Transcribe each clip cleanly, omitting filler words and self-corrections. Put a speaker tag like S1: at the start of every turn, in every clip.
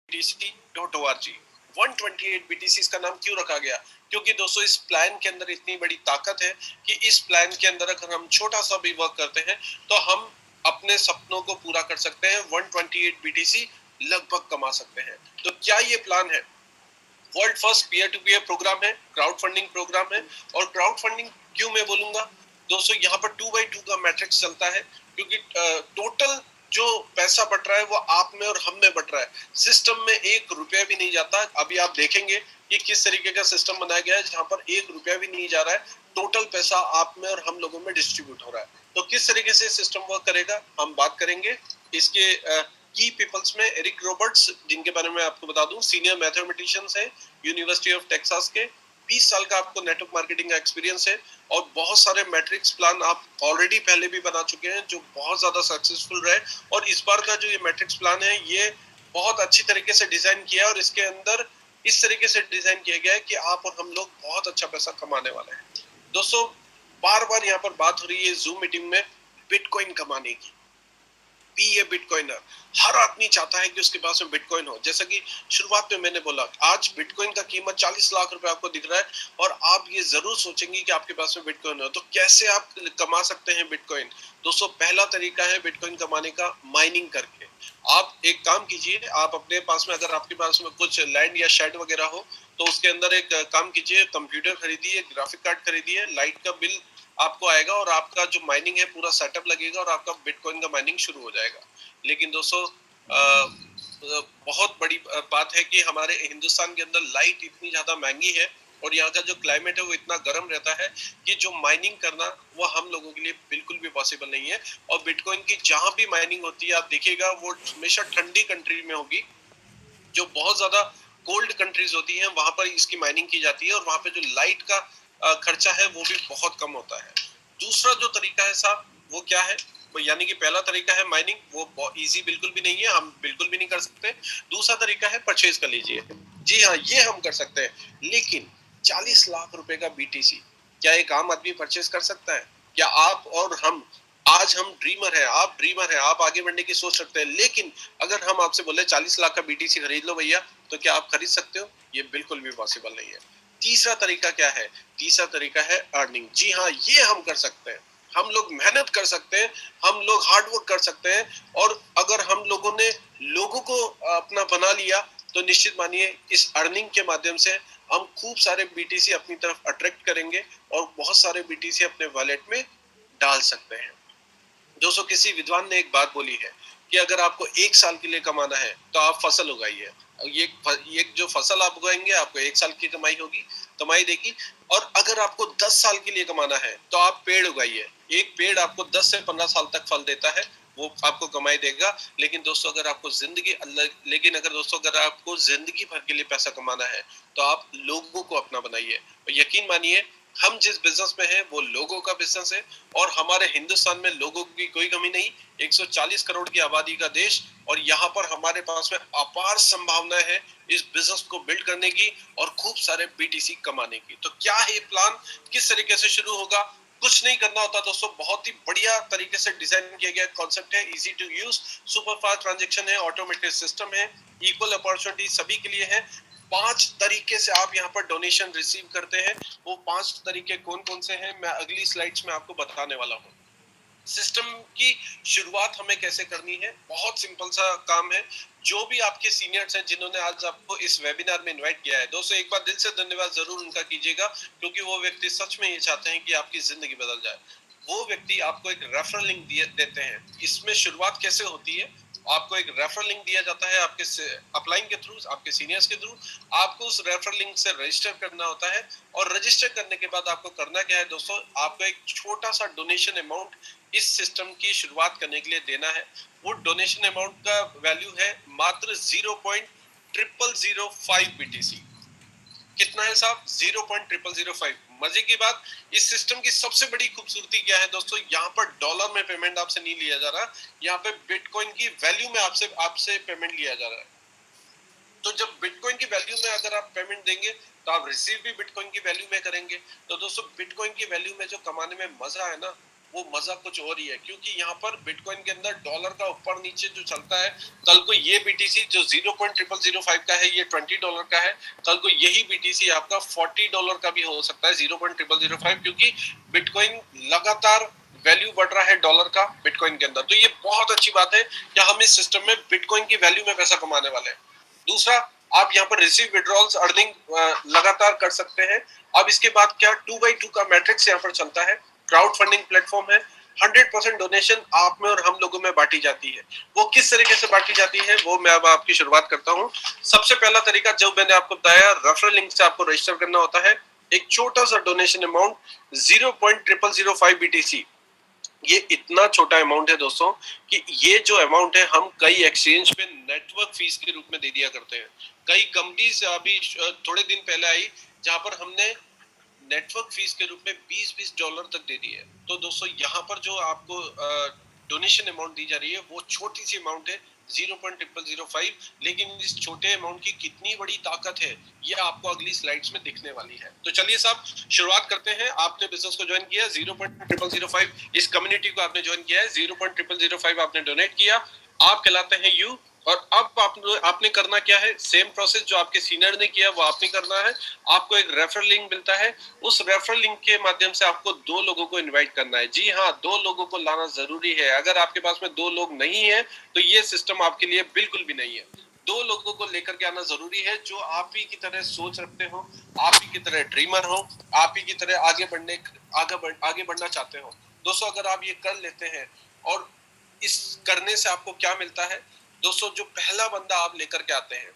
S1: BTC.org। 128 BTC का नाम क्यों रखा गया? क्योंकि दोस्तों इस प्लान के अंदर इतनी बड़ी ताकत है कि इस प्लान के अंदर अगर हम छोटा सा भी वर्क करते हैं तो हम अपने सपनों को पूरा कर सकते हैं। 128 BTC लगभग कमा सकते हैं। तो क्या ये प्लान है? World first peer to peer program है, क्राउड फंडिंग प्रोग्राम है। और क्राउड फंडिंग क्यों मैं बोलूंगा दोस्तों, यहाँ पर 2x2 का मैट्रिक्स चलता है, क्योंकि टोटल जो पैसा बट रहा है वो आप में और हम में बट रहा है। सिस्टम में 1 रुपया भी नहीं जाता। अभी आप देखेंगे कि किस तरीके का सिस्टम बनाया गया है जहां पर 1 रुपया भी नहीं जा रहा है, टोटल पैसा आप में और हम लोगों में डिस्ट्रीब्यूट हो रहा है। तो किस तरीके से सिस्टम वर्क करेगा हम बात करेंगे। इसके की पीपल्स में एरिक रॉबर्ट्स, जिनके बारे में आपको बता दूं, सीनियर मैथमेटिशियंस हैं यूनिवर्सिटी ऑफ टेक्सास के। 20 साल का आपको नेटवर्क मार्केटिंग का एक्सपीरियंस है और बहुत सारे मैट्रिक्स प्लान आप ऑलरेडी पहले भी बना चुके हैं जो बहुत ज्यादा सक्सेसफुल रहे। और इस बार का जो ये मैट्रिक्स प्लान है ये बहुत अच्छी तरीके से डिजाइन किया है और इसके अंदर इस तरीके से डिजाइन किया गया है कि आप और हम लोग बहुत अच्छा पैसा कमाने वाले हैं। दोस्तों बार बार यहाँ पर बात हो रही है जूम मीटिंग में बिटकॉइन कमाने की। बी ए बिटकॉइनर, हर आदमी चाहता है कि उसके पास में बिटकॉइन हो। जैसा कि शुरुआत में मैंने बोला, आज बिटकॉइन का कीमत 40 लाख रुपए आपको दिख रहा है और आप ये जरूर सोचेंगे कि आपके पास में बिटकॉइन हो। तो कैसे आप कमा सकते हैं बिटकॉइन? दोस्तों पहला तरीका है बिटकॉइन कमाने का, माइनिंग करके। आप एक काम कीजिए, आप अपने पास में अगर आपके पास में कुछ लैंड या शेड वगैरह हो तो उसके अंदर एक काम कीजिए, कंप्यूटर खरीदिए, ग्राफिक कार्ड खरीदिए, लाइट का बिल आपको आएगा और आपका जो माइनिंग है पूरा सेटअप लगेगा और आपका बिटकॉइन का माइनिंग शुरू हो जाएगा। लेकिन दोस्तों बहुत बड़ी बात है कि हमारे हिंदुस्तान के अंदर लाइट इतनी ज्यादा महंगी है और यहाँ का जो क्लाइमेट है वो इतना गर्म रहता है कि जो माइनिंग करना वो हम लोगों के लिए बिल्कुल भी पॉसिबल नहीं है। और बिटकॉइन की जहां भी माइनिंग होती है आप देखिएगा वो हमेशा ठंडी कंट्री में होगी। जो बहुत ज्यादा कोल्ड कंट्रीज होती हैं वहां पर इसकी माइनिंग की जाती है और वहां पे जो लाइट का खर्चा है वो भी बहुत कम होता है। दूसरा जो तरीका है साहब वो क्या है? यानी कि पहला तरीका है माइनिंग, वो इजी बिल्कुल भी नहीं है, हम बिल्कुल भी नहीं कर सकते। दूसरा तरीका है परचेज कर लीजिए। जी हाँ, ये हम कर सकते हैं। लेकिन 40 लाख रुपए का बीटीसी क्या एक आम आदमी परचेज कर सकता है? क्या आप और हम, आज हम ड्रीमर है, आप ड्रीमर है, आप आगे बढ़ने की सोच रखते हैं, लेकिन अगर हम आपसे बोले 40 लाख का बीटीसी खरीद लो भैया, तो क्या आप खरीद सकते हो? ये बिल्कुल भी पॉसिबल नहीं है। तीसरा तरीका क्या है? तीसरा तरीका है अर्निंग। जी हाँ, ये हम कर सकते हैं। हम लोग मेहनत कर सकते हैं, हम लोग हार्ड वर्क कर सकते हैं और अगर हम लोगों ने लोगों को अपना बना लिया तो निश्चित मानिए इस अर्निंग के माध्यम से हम खूब सारे बीटीसी अपनी तरफ अट्रैक्ट करेंगे और बहुत सारे बीटीसी अपने वॉलेट में डाल सकते हैं। दोस्तों किसी विद्वान ने एक बात बोली है कि अगर आपको 1 साल के लिए कमाना है तो आप फसल उगाइए। ये जो फसल आप उगाएंगे आपको 1 साल की कमाई देगी। और अगर आपको 10 साल के लिए कमाना है तो आप पेड़ उगाइए। एक पेड़ आपको 10 से 15 साल तक फल देता है, वो आपको कमाई देगा। लेकिन दोस्तों अगर आपको जिंदगी भर के लिए पैसा कमाना है तो आप लोगों को अपना बनाइए। यकीन मानिए हम जिस बिजनेस में हैं वो लोगों का बिजनेस है और हमारे हिंदुस्तान में लोगों की कोई कमी नहीं। 140 करोड़ की आबादी का देश और यहाँ पर हमारे पास में अपार संभावनाएं हैं इस बिजनेस को बिल्ड करने की और खूब सारे बीटीसी कमाने की। तो क्या है प्लान, किस तरीके से शुरू होगा? कुछ नहीं करना होता दोस्तों, बहुत ही बढ़िया तरीके से डिजाइन किया गया कॉन्सेप्ट है, easy to use, super fast transaction है, ऑटोमेटेड सिस्टम है, इक्वल अपॉर्चुनिटी सभी के लिए है। 5 तरीके से आप यहाँ पर डोनेशन रिसीव करते हैं। वो 5 तरीके कौन कौन से हैं मैं अगली स्लाइड्स में आपको बताने वाला हूँ। सिस्टम की शुरुआत हमें कैसे करनी है, बहुत सिंपल सा काम है। जो भी आपके सीनियर्स हैं जिन्होंने आज आपको इस वेबिनार में इनवाइट किया है, दोस्तों एक बार दिल से धन्यवाद जरूर उनका कीजिएगा, क्योंकि वो व्यक्ति सच में ये चाहते हैं कि आपकी जिंदगी बदल जाए। वो व्यक्ति आपको एक रेफरल लिंक देते हैं। इसमें शुरुआत कैसे होती है? आपको एक रेफरल लिंक दिया जाता है आपके अपलाइन के थ्रू, आपके सीनियर्स के थ्रू। आपको उस रेफरल लिंक से रजिस्टर करना होता है और रजिस्टर करने के बाद आपको करना क्या है दोस्तों, आपको एक छोटा सा डोनेशन अमाउंट इस सिस्टम की शुरुआत करने के लिए देना है। वो डोनेशन अमाउंट का वैल्यू है मात्र 0.0005 बीटीसी। कितना है साहब? 0.0005। मजे की बात, इस सिस्टम की सबसे बड़ी खूबसूरती क्या है दोस्तों, यहाँ पर डॉलर में पेमेंट आपसे नहीं लिया जा रहा, यहाँ पे बिटकॉइन की वैल्यू में आपसे पेमेंट लिया जा रहा है। तो जब बिटकॉइन की वैल्यू में अगर आप पेमेंट देंगे तो आप रिसीव भी बिटकॉइन की वैल्यू में करेंगे। तो दोस्तों बिटकॉइन की वैल्यू में जो कमाने में मजा है ना, वो मजा कुछ और ही है, क्योंकि यहाँ पर बिटकॉइन के अंदर डॉलर का ऊपर नीचे जो चलता है, कल को ये बीटीसी जो $0.0005 का है ये $20 का है, कल को यही बीटीसी आपका $40 का भी हो सकता है, 0.0005, क्योंकि बिटकॉइन लगातार वैल्यू बढ़ रहा है डॉलर का बिटकॉइन के अंदर। तो ये बहुत अच्छी बात है कि हम इस सिस्टम में बिटकॉइन की वैल्यू में पैसा कमाने वाले हैं। दूसरा, आप यहाँ पर रिसीव विड्रॉल्स अर्निंग लगातार कर सकते हैं। अब इसके बाद क्या 2x2 का मैट्रिक्स यहाँ पर चलता है, क्राउड फंडिंग प्लेटफॉर्म है, 100% डोनेशन आप में और हम लोगों में बांटी जाती है। वो किस तरीके से बांटी जाती है वो मैं अब आपकी शुरुआत करता हूँ। सबसे पहला तरीका जो मैंने आपको बताया, रेफरल लिंक से आपको रजिस्टर करना होता है। एक छोटा सा डोनेशन अमाउंट 0.0005 BTC, ये इतना छोटा अमाउंट है दोस्तों कि ये जो अमाउंट है हम कई एक्सचेंज पे नेटवर्क फीस के रूप में दे दिया करते हैं। कई कंपनीज अभी थोड़े दिन पहले आई जहां पर हमने नेटवर्क फीस के रूप में $20 तक दे दी है। तो दोस्तों यहाँ पर जो आपको डोनेशन अमाउंट दी जा रही है वो छोटी सी अमाउंट है 0.0005, लेकिन इस छोटे अमाउंट की कितनी बड़ी ताकत है ये आपको अगली स्लाइड्स में दिखने वाली है। तो चलिए साहब शुरुआत करते हैं। आपने बिजनेस को ज्वाइन किया 0.0005, इस कम्युनिटी को आपने ज्वाइन किया है, 0.0005 आपने डोनेट किया, आप कहलाते हैं यू। और अब आपने करना क्या है, सेम प्रोसेस जो आपके सीनियर ने किया वो आपने करना है। आपको एक रेफरल लिंक मिलता है, उस रेफरल लिंक के माध्यम से आपको 2 लोगों को इनवाइट करना है। जी हाँ, 2 लोगों को लाना जरूरी है। अगर आपके पास में 2 लोग नहीं है तो ये सिस्टम आपके लिए बिल्कुल भी नहीं है। 2 लोगों को लेकर के आना जरूरी है जो आप ही की तरह सोच रखते हो, आप ही की तरह ड्रीमर हो, आप ही की तरह आगे बढ़ना चाहते हो। दोस्तों अगर आप ये कर लेते हैं, और इस करने से आपको क्या मिलता है दोस्तों, जो पहला बंदा आप लेकर के आते हैं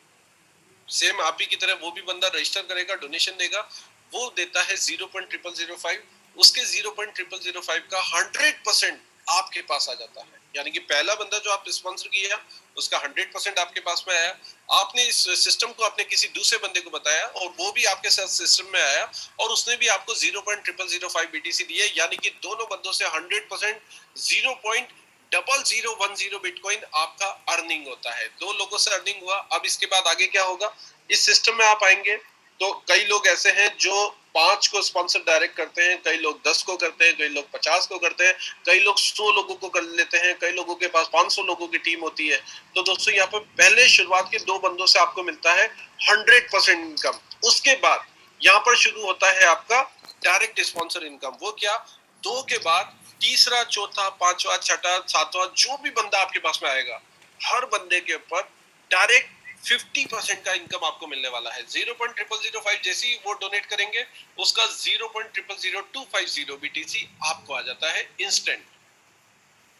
S1: सेम आप ही की तरह वो भी बंदा रजिस्टर करेगा, डोनेशन देगा, वो देता है 0.0005, उसके 0.0005 का 100% आपके पास आ जाता है। यानी कि पहला बंदा जो आप स्पॉन्सर किया उसका 100% आपके पास में आया, आपने इस सिस्टम को अपने किसी दूसरे बंदे को बताया और वो भी आपके साथ सिस्टम में आया और उसने भी आपको 0.0005 BTC दिए, यानी कि दोनों बंदों से 100% 0.0010 बिटकॉइन आपका अर्निंग होता है। 2 लोगों से अर्निंग हुआ। अब इसके बाद आगे क्या होगा, इस सिस्टम में आप आएंगे तो कई लोग ऐसे हैं जो 5 को स्पॉन्सर डायरेक्ट करते हैं, कई लोग 10 को करते हैं, कई लोग 50 को करते हैं, कई लोग 100 लोगों को कर लेते हैं, कई लोगों के पास 500 लोगों की टीम होती है। तो दोस्तों यहाँ पर पहले शुरुआत के 2 बंदों से आपको मिलता है 100% इनकम। उसके बाद यहाँ पर शुरू होता है आपका डायरेक्ट स्पॉन्सर इनकम। वो क्या, 2 के बाद तीसरा, चौथा, पांचवा, छठा, सातवां जो भी बंदा आपके पास में आएगा, हर बंदे के ऊपर डायरेक्ट 50% का इनकम आपको मिलने वाला है। 0.0005 जैसे ही वो डोनेट करेंगे उसका 0.000250 BTC आपको आ जाता है इंस्टेंट।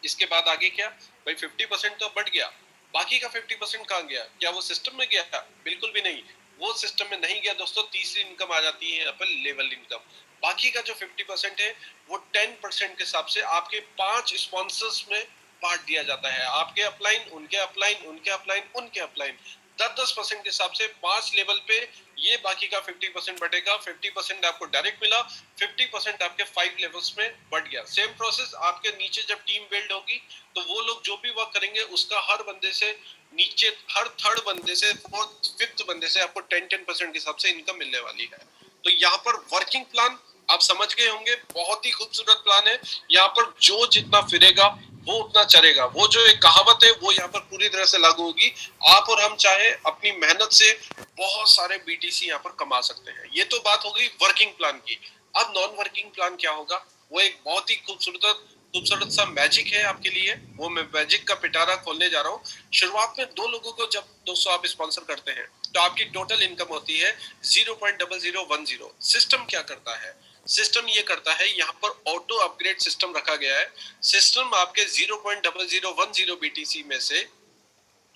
S1: इसके बाद आगे क्या भाई, 50% तो बढ़ गया, बाकी का 50% कहाँ गया? क्या वो सिस्टम में गया? बिल्कुल भी नहीं, वो सिस्टम में नहीं गया दोस्तों। तीसरी इनकम आ जाती है यहाँ पर लेवल इनकम। बाकी का जो 50% है वो 10% के हिसाब से आपके 5 स्पॉन्सर्स में बांट दिया जाता है। आपके अपलाइन, उनके अपलाइन, उनके अपलाइन, उनके अपलाइन, 10-10% के हिसाब से 5 लेवल पे ये बाकी का 50% बढ़ेगा। 50% आपको डायरेक्ट मिला, 50% आपके 5 लेवल्स में बढ़ गया। सेम प्रोसेस आपके नीचे जब टीम बिल्ड होगी तो वो लोग जो भी वर्क करेंगे उसका हर बंदे से नीचे, हर थर्ड बंदे से, फोर्थ, फिफ्थ बंदे से आपको 10% के हिसाब से इनकम मिलने वाली है। तो यहाँ पर वर्किंग प्लान आप समझ गए होंगे, बहुत ही खूबसूरत प्लान है। यहाँ पर जो जितना फिरेगा वो उतना चलेगा। वो जो एक कहावत है वो यहाँ पर पूरी तरह से लागू होगी। आप और हम चाहे अपनी मेहनत से बहुत सारे बीटीसी यहाँ पर कमा सकते हैं। ये तो बात हो गई वर्किंग प्लान की। अब नॉन वर्किंग प्लान क्या होगा, वो एक बहुत ही खूबसूरत सा मैजिक है आपके लिए। वो मैं मैजिक का पिटारा खोलने जा रहा हूँ। शुरुआत में 2 लोगों को जब दोस्तों आप स्पॉन्सर करते हैं तो आपकी टोटल इनकम होती है 0.0010। सिस्टम क्या करता है, सिस्टम ये करता है, यहाँ पर ऑटो अपग्रेड सिस्टम रखा गया है। सिस्टम आपके 0.0010 BTC में से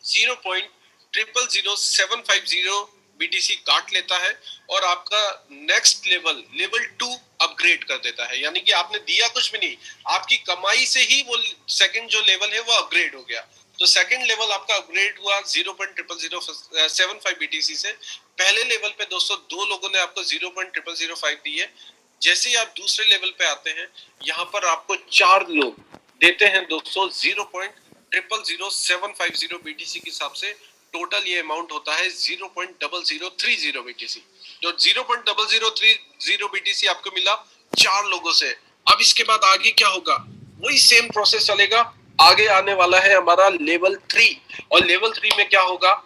S1: 0.000750 BTC काट लेता है और आपका नेक्स्ट लेवल 2 अपग्रेड कर देता है। यानी कि आपने दिया कुछ भी नहीं, आपकी कमाई से ही वो सेकंड जो लेवल है वो अपग्रेड हो गया। तो सेकंड लेवल आपका अपग्रेड हुआ 0.0075 BTC से। पहले लेवल पे दोस्तों 2 लोगों ने आपको 0.0005 दी है। जैसे ही आप दूसरे लेवल पे आते हैं यहाँ पर आपको 4 लोग देते हैं दोस्तों 0.000750 BTC के हिसाब से। टोटल ये अमाउंट होता है 0.0030 BTC। जो 0.0030 BTC आपको मिला 4 लोगों से। अब इसके बाद आगे क्या होगा, वही सेम प्रोसेस चलेगा। आगे आने वाला है हमारा लेवल 3, और लेवल 3 में क्या होगा,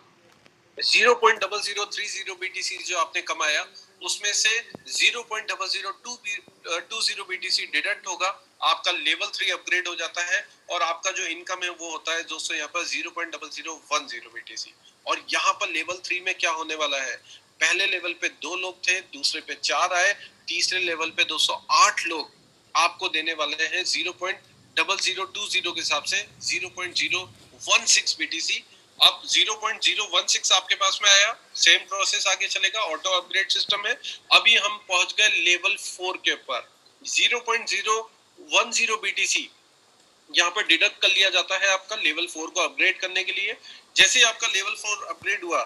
S1: 0.0030 BTC जो आपने कमाया उसमें से 0.0020 BTC डिडक्ट होगा, आपका लेवल 3 अपग्रेड हो जाता है, और आपका जो इनकम है वो होता है दोस्तों यहाँ पर 0.0010 BTC। और यहाँ पर लेवल 3 में क्या होने वाला है, पहले लेवल पे 2 लोग थे, दूसरे पे 4 आए, तीसरे लेवल पे 208 लोग आपको देने वाले हैं 0.0020 के हिसाब से 0.016 BTC। अब 0.016 आपके पास में आया, सेम प्रोसेस आगे चलेगा, ऑटो अपग्रेड सिस्टम है। अभी हम पहुंच गए लेवल 4 के ऊपर, 0.010 BTC यहाँ पर डिडक्ट कर लिया जाता है आपका लेवल 4 को अपग्रेड करने के लिए। जैसे ही आपका लेवल 4 अपग्रेड हुआ,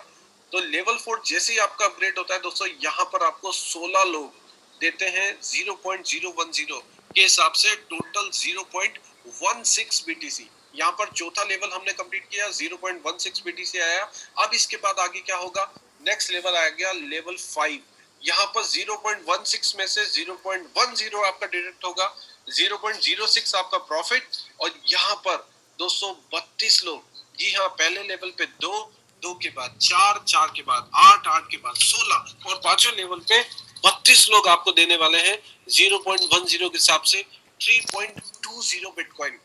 S1: तो लेवल 4 जैसे ही आपका अपग्रेड होता है दोस्तों, यहाँ पर आपको 16 लोग देते हैं 0.010 के हिसाब से, टोटल 0.16 BTC। यहाँ पर चौथा लेवल हमने कंप्लीट किया, 0.16 BTC आया। अब इसके बाद आगे क्या होगा, नेक्स्ट लेवल आ गया लेवल 5। यहाँ पर 0.16 में से 0.10 आपका डिडक्ट होगा, 0.06 आपका प्रॉफिट, और यहाँ पर 232 लोग, जी हाँ, पहले लेवल पे 2, 2 के बाद 4, 4 के बाद 8, 8 के बाद 16, और पांचवें लेवल पे 32 लोग आपको देने वाले हैं 0.10 के हिसाब से 3.20 बिटकॉइन।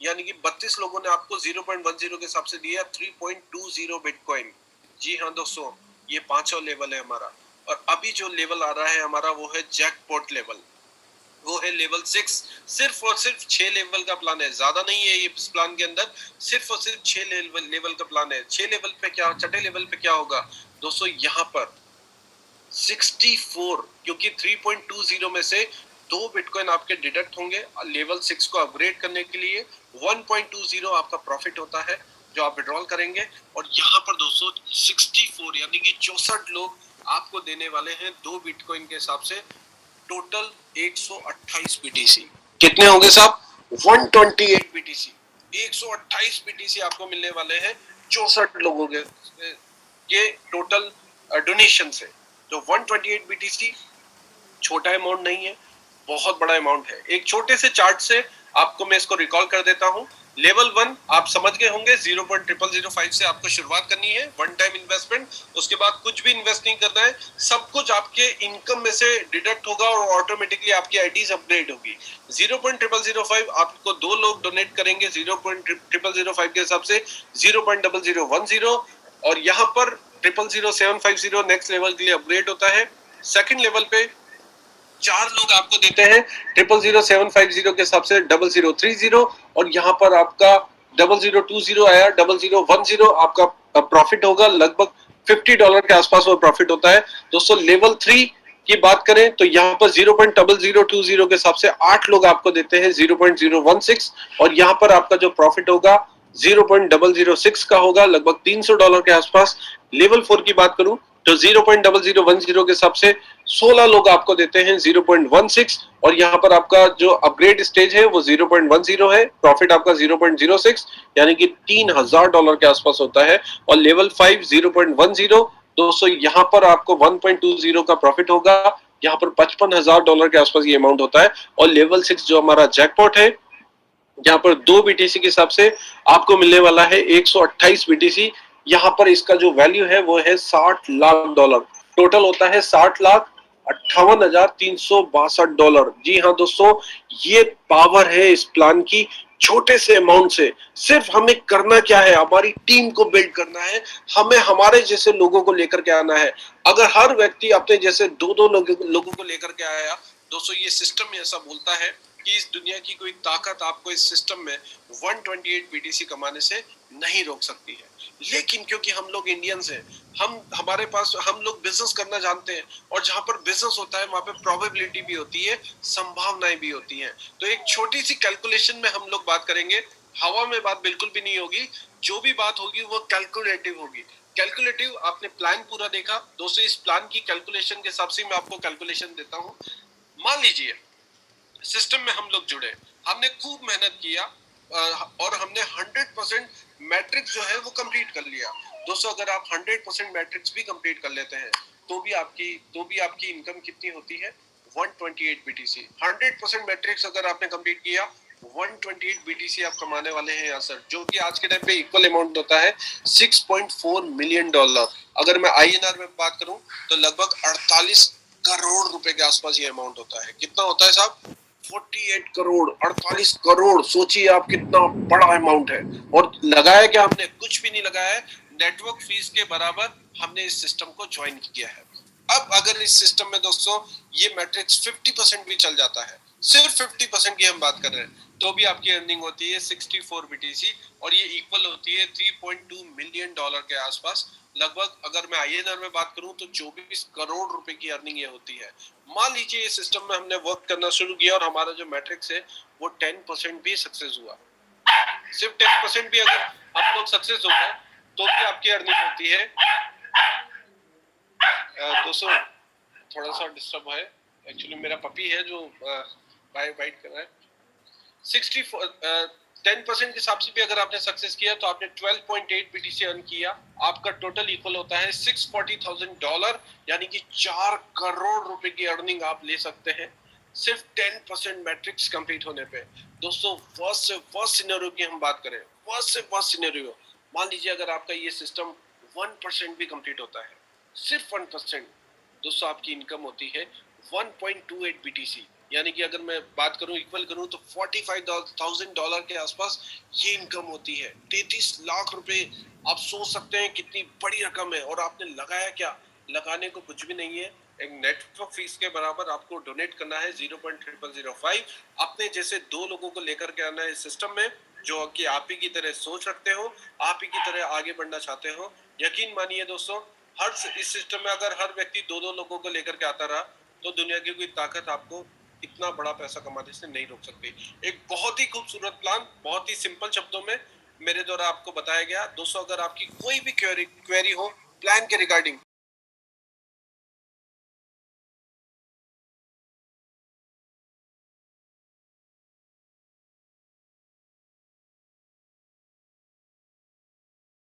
S1: यानी कि 32 लोगों ने आपको 0.10 के हिसाब से दिया 3.20 बिटकॉइन। जी हाँ दोस्तों, ये पांचवा लेवल है हमारा। और अभी जो लेवल आ रहा है हमारा वो है जैकपॉट लेवल, वो है लेवल 6। सिर्फ और सिर्फ 6 लेवल का प्लान है, ज्यादा नहीं है ये इस प्लान के अंदर, सिर्फ और सिर्फ 6 लेवल का प्लान है। 6 लेवल पे क्या, छठे लेवल पे क्या होगा दोस्तों, यहाँ पर 64, क्योंकि 3.20 में से 2 बिटकॉइन आपके डिडक्ट होंगे लेवल 6 को अपग्रेड करने के लिए। 1.20 आपका प्रॉफिट होता है जो आप विड्रॉल करेंगे, और यहाँ पर दोस्तों 64 यानी कि 64 लोग आपको देने वाले हैं 2 बिटकॉइन के हिसाब से, टोटल 128 BTC। कितने होंगे साहब, 128 BTC। 128 BTC आपको मिलने वाले हैं 64 लोगों के ये टोटल डोनेशन से। तो 128 BTC छोटा अमाउंट नहीं है, बहुत बड़ा अमाउंट है। एक छोटे से चार्ट से आपको मैं इसको रिकॉल कर देता हूँ। लेवल 1 आप समझ गए होंगे, 0.0005 से आपको शुरुआत करनी है, वन टाइम इन्वेस्टमेंट। उसके बाद कुछ भी इन्वेस्ट नहीं करना है, सब कुछ आपके इनकम में से डिडक्ट होगा और ऑटोमेटिकली आपकी आईडीज अपग्रेड होगी। 0.0005 आपको 2 लोग डोनेट करेंगे 0.0005 के हिसाब से 0.0010, और यहाँ पर 000750 नेक्स्ट लेवल के लिए अपग्रेड होता है। सेकंड लेवल पे 4 लोग आपको देते हैं 000750 के हिसाब से 0030, और यहाँ पर आपका 0020 आया, 0010 आपका प्रॉफिट होगा, लगभग $50 के आसपास वो प्रॉफिट होता है दोस्तों। लेवल 3 की बात करें तो यहाँ पर 0.0020 के हिसाब से 8 लोग आपको देते हैं 0.016, और यहाँ पर आपका जो प्रॉफिट होगा 0.006 का होगा, लगभग $300 के आसपास। लेवल 4 की बात करूं तो 0.0010 के हिसाब से 16 लोग आपको देते हैं 0.16, और यहाँ पर आपका जो अपग्रेड स्टेज है वो 0.10 है, प्रॉफिट आपका 0.06 यानी कि $3000 के आसपास होता है। और लेवल 5 0.10 दोस्तों, यहाँ पर आपको 1.20 का प्रॉफिट होगा, यहाँ पर $55,000 के आसपास ये अमाउंट होता है। और लेवल 6 जो हमारा जैकपॉट है, यहाँ पर 2 BTC के हिसाब से आपको मिलने वाला है 128 BTC। यहाँ पर इसका जो वैल्यू है वो है $60 लाख, टोटल होता है $60,58,362। जी हाँ दोस्तों, ये पावर है इस प्लान की। छोटे से अमाउंट से सिर्फ हमें करना क्या है, हमारी टीम को बिल्ड करना है, हमें हमारे जैसे लोगों को लेकर के आना है। अगर हर व्यक्ति अपने जैसे 2-2 लोगों को लेकर के आया दोस्तों, ये सिस्टम ऐसा बोलता है कि इस दुनिया की कोई ताकत आपको इस सिस्टम में 128 BTC कमाने से नहीं रोक सकती है। लेकिन क्योंकि हम लोग इंडियंस हैं, हमारे पास हम लोग बिजनेस करना जानते हैं, और जहां पर बिजनेस होता है वहां पे प्रोबेबिलिटी भी होती है, संभावनाएं भी होती हैं। तो एक छोटी सी कैलकुलेशन में हम लोग बात करेंगे, हवा में बात बिल्कुल भी नहीं होगी, जो भी बात होगी वो कैलकुलेटिव होगी। कैलकुलेटिव, आपने प्लान पूरा देखा दोस्तों, इस प्लान की कैलकुलेशन के हिसाब से मैं आपको कैलकुलेशन देता हूँ। मान लीजिए सिस्टम में हम लोग जुड़े, हमने खूब मेहनत किया, और हमने 100% मैट्रिक्स जो है वो कंप्लीट कर लिया दोस्तों। अगर आप 100% मैट्रिक्स भी कंप्लीट कर लेते हैं तो भी आपकी इनकम कितनी होती है, 128 BTC। 100% मैट्रिक्स अगर आपने कंप्लीट किया 128 BTC आप कमाने वाले हैं यहाँ सर, जो कि आज के टाइम पे इक्वल अमाउंट होता है $6.4 मिलियन। अगर मैं INR में बात करूं तो लगभग 48 करोड़ रुपए के आसपास ये अमाउंट होता है। कितना होता है साहब? 48 करोड़, 48 करोड़। सोचिए आप कितना बड़ा अमाउंट है। और लगाया क्या हमने? कुछ भी नहीं लगाया है, नेटवर्क फीस के बराबर हमने इस सिस्टम को ज्वाइन किया है। अब अगर इस सिस्टम में दोस्तों ये मैट्रिक्स 50% भी चल जाता है, सिर्फ 50% की हम बात कर रहे हैं, तो भी आपकी अर्निंग होती है 64 BTC, और ये इक्वल होती है $3.2 मिलियन के आसपास। लगभग अगर मैं INR में बात करूं तो 24 करोड़ रुपए की अर्निंग ये होती है। मान लीजिए इस सिस्टम में हमने वर्क करना शुरू किया और हमारा जो मैट्रिक्स है वो 10% भी सक्सेस हुआ, सिर्फ 10% भी अगर आप लोग सक्सेस हो गए तो भी आपकी अर्निंग होती है। दोस्तों थोड़ा सा डिस्टर्ब है, एक्चुअली मेरा पपी है जो बाइट कर रहा है। 10% के हिसाब से भी अगर आपने सक्सेस किया तो आपने 12.8 BTC अर्न किया। आपका टोटल इक्वल होता है $640,000, यानी कि 4 करोड़ रुपए की अर्निंग आप ले सकते हैं सिर्फ 10% मैट्रिक्स कंप्लीट होने पे। दोस्तों फर्स्ट से फर्स्ट सिनेरियो की हम बात करें, फर्स्ट से फर्स्ट सिनेरियो, मान लीजिए अगर आपका ये सिस्टम 1% भी कंप्लीट होता है, सिर्फ 1%, दोस्तों आपकी इनकम होती है 1.28 BTC, यानी कि अगर मैं बात करूं इक्वल करूं तो $45,000 के आसपास ये इनकम होती है। 33 लाख रुपए। आप सोच सकते हैं कितनी बड़ी रकम है। और आपने लगाया क्या? लगाने को कुछ भी नहीं है, एक नेटवर्क फीस के बराबर आपको डोनेट करना है 0.0005। अपने जैसे 2 लोगों को लेकर के आना है इस सिस्टम में, जो कि आप ही की तरह सोच रखते हो, आप ही की तरह आगे बढ़ना चाहते हो। यकीन मानिए दोस्तों, हर इस सिस्टम में अगर हर व्यक्ति 2-2 लोगों को लेकर के आता रहा तो दुनिया की कोई ताकत आपको इतना बड़ा पैसा कमाने से नहीं रोक सकती। एक बहुत ही खूबसूरत प्लान, बहुत ही सिंपल शब्दों में मेरे द्वारा आपको बताया गया। दोस्तों अगर आपकी कोई भी क्वेरी हो प्लान के रिगार्डिंग,